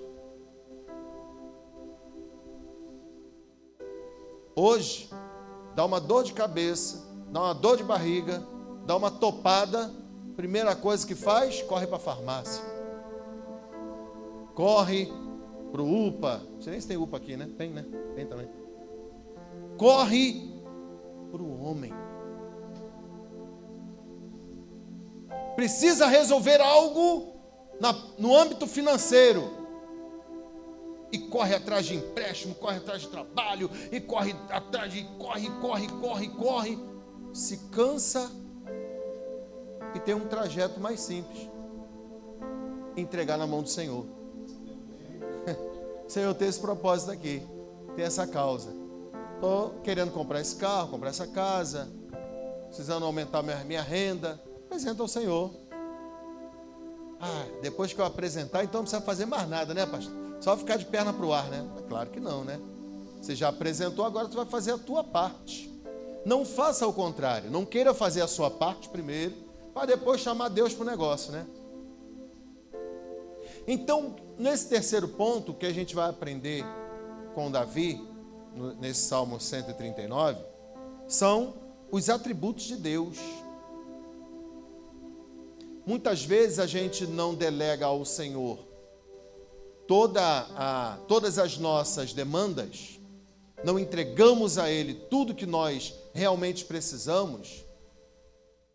Hoje, dá uma dor de cabeça, dá uma dor de barriga, dá uma topada, primeira coisa que faz, corre para a farmácia. Corre para o UPA. Não sei nem se tem UPA aqui, né? Tem, né? Tem também. Corre para o homem. Precisa resolver algo no âmbito financeiro. E corre atrás de empréstimo, corre atrás de trabalho, e corre atrás de... Corre. Se cansa e tem um trajeto mais simples. Entregar na mão do Senhor. Senhor, tem esse propósito aqui, tem essa causa. Estou querendo comprar esse carro, comprar essa casa, precisando aumentar minha renda. Apresenta ao Senhor. Depois que eu apresentar, então não precisa fazer mais nada, né, pastor? Só ficar de perna para o ar, né? Claro que não, né? Você já apresentou, agora tu vai fazer a tua parte. Não faça o contrário. Não queira fazer a sua parte primeiro, para depois chamar Deus para o negócio, né? Então, nesse terceiro ponto que a gente vai aprender com Davi, nesse Salmo 139, são os atributos de Deus. Muitas vezes a gente não delega ao Senhor todas as nossas demandas, não entregamos a Ele tudo que nós realmente precisamos,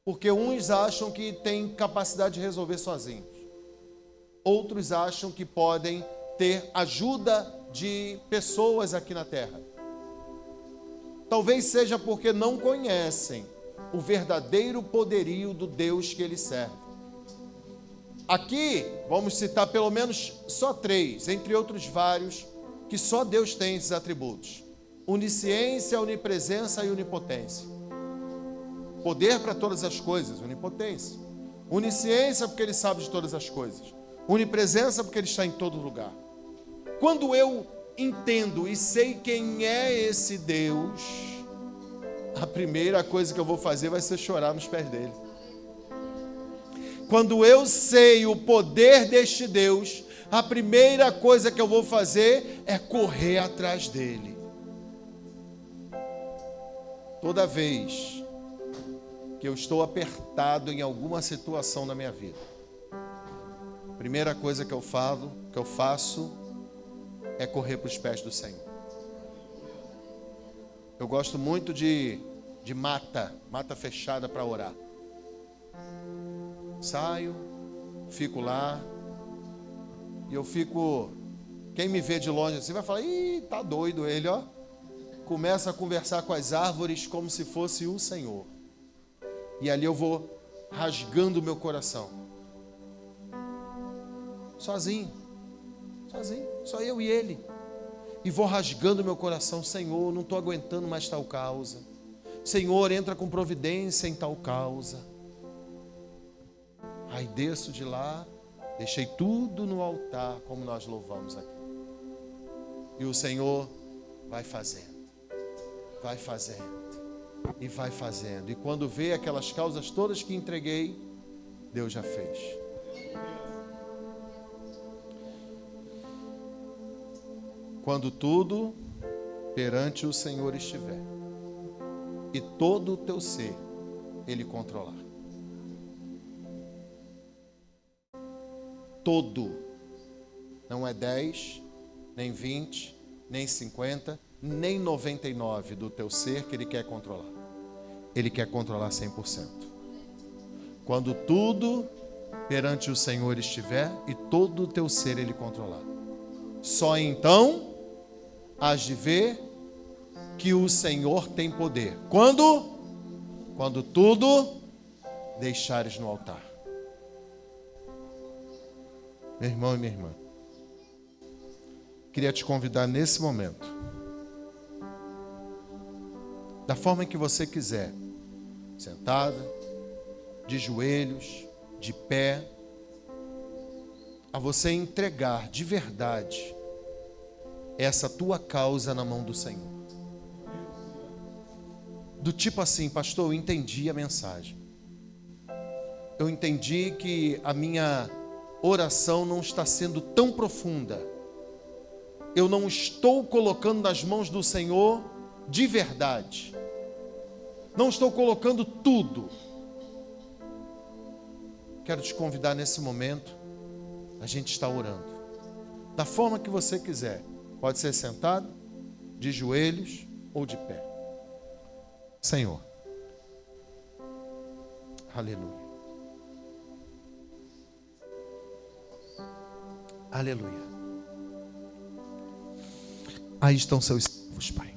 porque uns acham que têm capacidade de resolver sozinhos. Outros acham que podem ter ajuda de pessoas aqui na terra. Talvez seja porque não conhecem o verdadeiro poderio do Deus que eles servem. Aqui, vamos citar pelo menos só 3, entre outros vários, que só Deus tem esses atributos: onisciência, onipresença e onipotência. Poder para todas as coisas, onipotência. Onisciência, porque Ele sabe de todas as coisas. Onipresença, porque Ele está em todo lugar. Quando eu entendo e sei quem é esse Deus, a primeira coisa que eu vou fazer vai ser chorar nos pés dele. Quando eu sei o poder deste Deus, a primeira coisa que eu vou fazer é correr atrás dele. Toda vez que eu estou apertado em alguma situação na minha vida, a primeira coisa que eu faço é correr para os pés do Senhor. Eu gosto muito de mata fechada para orar. Saio, fico lá, e eu fico... Quem me vê de longe assim vai falar: ih, tá doido ele, ó. Começa a conversar com as árvores como se fosse o Senhor. E ali eu vou rasgando o meu coração. Sozinho, só eu e ele. E vou rasgando o meu coração: Senhor, não estou aguentando mais tal causa. Senhor, entra com providência em tal causa. Aí desço de lá, deixei tudo no altar, como nós louvamos aqui. E o Senhor vai fazendo. E vai fazendo. E quando vê aquelas causas todas que entreguei, Deus já fez. Quando tudo perante o Senhor estiver, e todo o teu ser Ele controlar. Todo. Não é 10, nem 20, nem 50, nem 99 do teu ser que Ele quer controlar. Ele quer controlar 100%. Quando tudo perante o Senhor estiver e todo o teu ser Ele controlar, só então hás de ver que o Senhor tem poder. Quando tudo deixares no altar. Meu irmão e minha irmã, queria te convidar nesse momento, da forma em que você quiser, sentada, de joelhos, de pé, a você entregar de verdade essa tua causa na mão do Senhor. do tipo assim: pastor, eu entendi a mensagem. Eu entendi que a minha oração não está sendo tão profunda. Eu não estou colocando nas mãos do Senhor de verdade. Não estou colocando tudo. Quero te convidar nesse momento. A gente está orando da forma que você quiser. Pode ser sentado, de joelhos ou de pé. Senhor, aleluia, aleluia. Aí estão seus servos, Pai,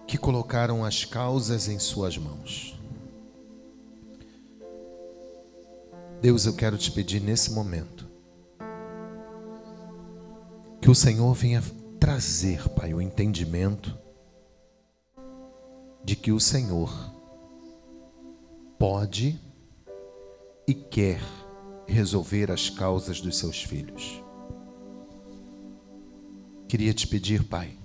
que colocaram as causas em suas mãos. Deus, eu quero te pedir nesse momento que o Senhor venha trazer, Pai, o entendimento de que o Senhor pode e quer resolver as causas dos seus filhos. Queria te pedir, Pai,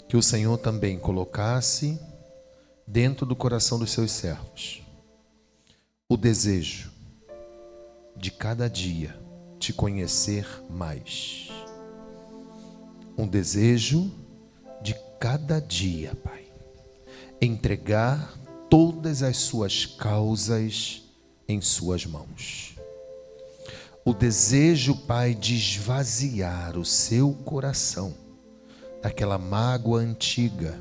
que o Senhor também colocasse dentro do coração dos seus servos o desejo de cada dia te conhecer mais. Um desejo de cada dia, Pai, entregar todas as suas causas em suas mãos. O desejo, Pai, de esvaziar o seu coração daquela mágoa antiga,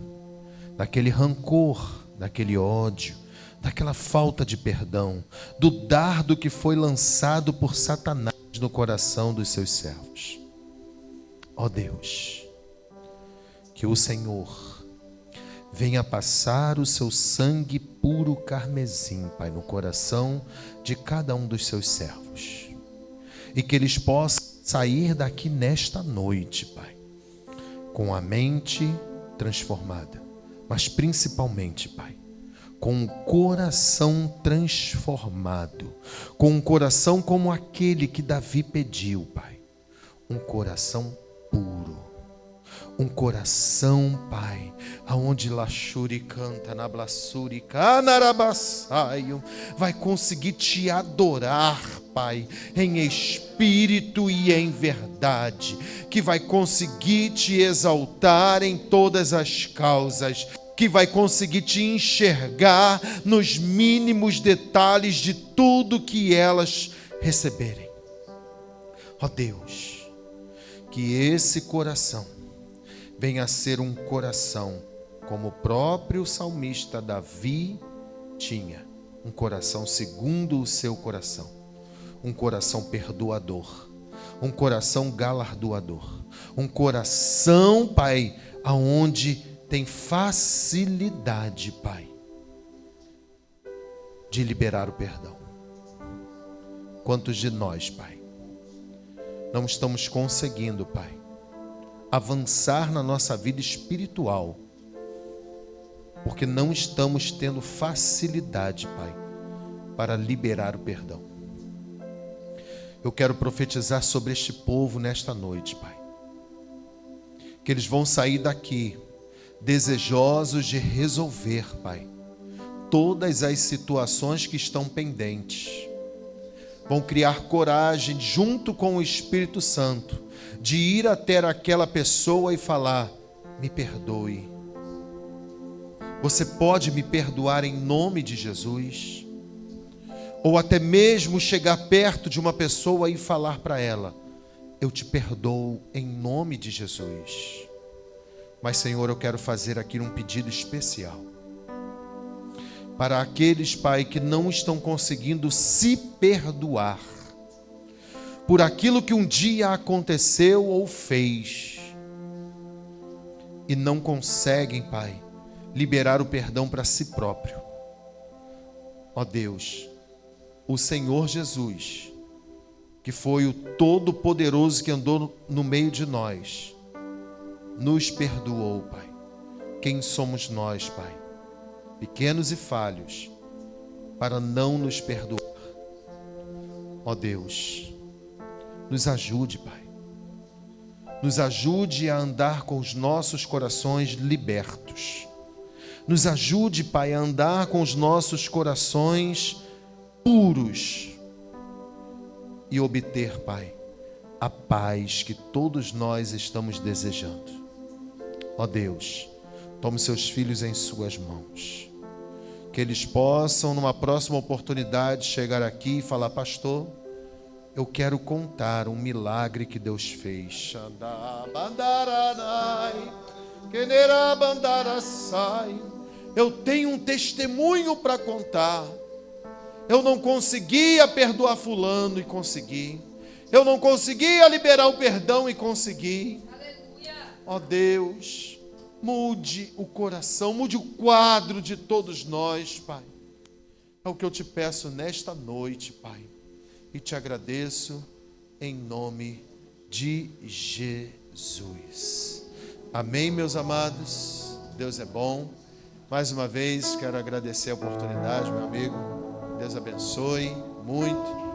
daquele rancor, daquele ódio, daquela falta de perdão, do dardo que foi lançado por Satanás no coração dos seus servos. Ó Deus, que o Senhor venha passar o seu sangue puro carmesim, Pai, no coração de cada um dos seus servos, e que eles possam sair daqui nesta noite, Pai, com a mente transformada, mas principalmente, Pai, com um coração transformado, com um coração como aquele que Davi pediu, Pai, um coração puro, um coração, Pai, aonde Lachuri canta, Nablassuri, Canarabassaio, vai conseguir te adorar, Pai, em espírito e em verdade, que vai conseguir te exaltar em todas as causas, que vai conseguir te enxergar nos mínimos detalhes de tudo que elas receberem. Ó Deus, que esse coração venha a ser um coração como o próprio salmista Davi tinha, um coração segundo o seu coração, um coração perdoador, um coração galardoador, um coração, Pai, aonde tem facilidade, Pai, de liberar o perdão. Quantos de nós, Pai, não estamos conseguindo, Pai, avançar na nossa vida espiritual, porque não estamos tendo facilidade, Pai, para liberar o perdão. Eu quero profetizar sobre este povo nesta noite, Pai, que eles vão sair daqui desejosos de resolver, Pai, todas as situações que estão pendentes. Vão criar coragem junto com o Espírito Santo de ir até aquela pessoa e falar: me perdoe. Você pode me perdoar em nome de Jesus? Ou até mesmo chegar perto de uma pessoa e falar para ela: eu te perdoo em nome de Jesus. Mas, Senhor, eu quero fazer aqui um pedido especial para aqueles, Pai, que não estão conseguindo se perdoar por aquilo que um dia aconteceu ou fez e não conseguem, Pai, liberar o perdão para si próprio. Ó Deus, o Senhor Jesus, que foi o Todo-Poderoso que andou no meio de nós, nos perdoou, Pai. Quem somos nós, Pai, pequenos e falhos, para não nos perdoar? Ó Deus, nos ajude, Pai. Nos ajude a andar com os nossos corações libertos. Nos ajude, Pai, a andar com os nossos corações puros e obter, Pai, a paz que todos nós estamos desejando. Ó Deus, tome seus filhos em suas mãos. Que eles possam, numa próxima oportunidade, chegar aqui e falar: pastor, eu quero contar um milagre que Deus fez. Eu tenho um testemunho para contar. Eu não conseguia perdoar fulano e consegui. Eu não conseguia liberar o perdão e consegui. Ó Deus, mude o coração, mude o quadro de todos nós, Pai. É o que eu te peço nesta noite, Pai. E te agradeço em nome de Jesus. Amém, meus amados. Deus é bom. Mais uma vez, quero agradecer a oportunidade, meu amigo. Deus abençoe muito.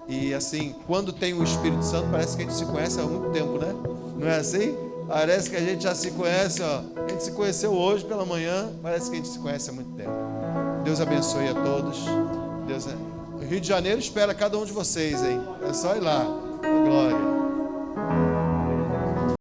E assim, quando tem o Espírito Santo, parece que a gente se conhece há muito tempo, né? Não é assim? Parece que a gente já se conhece, ó. A gente se conheceu hoje pela manhã, parece que a gente se conhece há muito tempo. Deus abençoe a todos. O Rio de Janeiro espera cada um de vocês, hein? É só ir lá. Glória.